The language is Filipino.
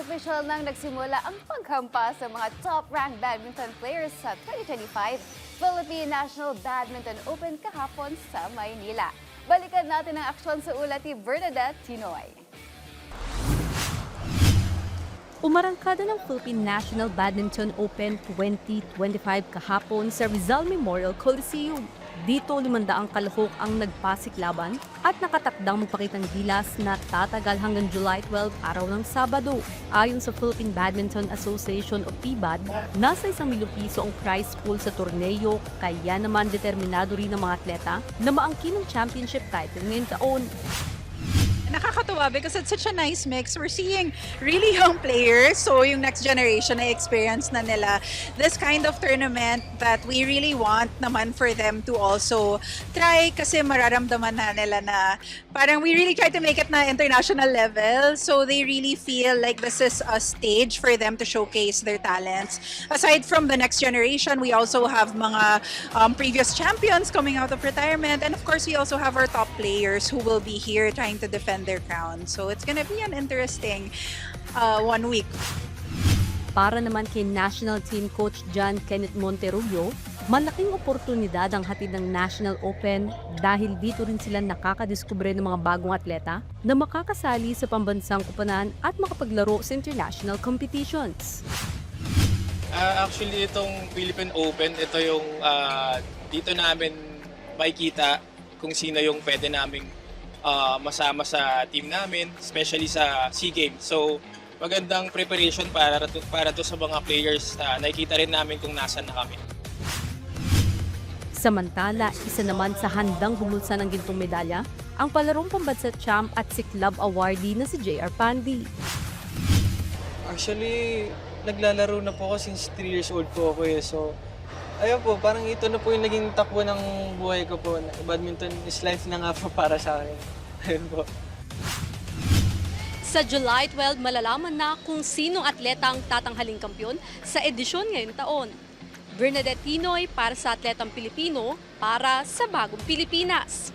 Official nang nagsimula ang paghampas sa mga top-ranked badminton players sa 2025 Philippine National Badminton Open kahapon sa Maynila. Balikan natin ang aksyon sa ulat ni Bernadette Tinoy. Umarangkada ng Philippine National Badminton Open 2025 kahapon sa Rizal Memorial Coliseum. Dito 500 kalahok ang nagpasiklaban at nakatakdang magpakitang gilas na tatagal hanggang July 12 araw ng Sabado. Ayon sa Philippine Badminton Association o PBAD, nasa 1 milyong piso ang prize pool sa torneo, kaya naman determinado rin ang mga atleta na maangkin ng championship title ngayong taon. Nakakatuwa because it's such a nice mix. We're seeing really young players, so yung next generation na experience na nila this kind of tournament that we really want naman for them to also try kasi mararamdaman na nila na parang we really try to make it na international level, so they really feel like this is a stage for them to showcase their talents. Aside from the next generation, we also have mga previous champions coming out of retirement, and of course we also have our top players who will be here trying to defend their crown. So it's gonna be an interesting 1 week. Para naman kay National Team Coach John Kenneth Monterrubio, malaking oportunidad ang hatid ng National Open dahil dito rin sila nakakadiskubre ng mga bagong atleta na makakasali sa pambansang kupanan at makapaglaro sa international competitions. Actually, itong Philippine Open, ito yung dito namin makikita kung sino yung pwede naming masama sa team namin, especially sa SEA Games. So, magandang preparation para to sa mga players na nakikita rin namin kung nasan na kami. Samantala, isa naman sa handang humulsa ng gintong medalya, ang palarong pambansa champ at si club awardee na si JR Pandy. Actually, naglalaro na po ako since 3 years old po ako eh. So, ayun po, parang ito na po yung naging takbo ng buhay ko po. Badminton is life na nga po para sa akin. Ayun po. Sa July 12, malalaman na kung sinong atleta ang tatanghaling kampyon sa edisyon ngayong taon. Bernadette Tinoy para sa Atletang Pilipino, para sa Bagong Pilipinas.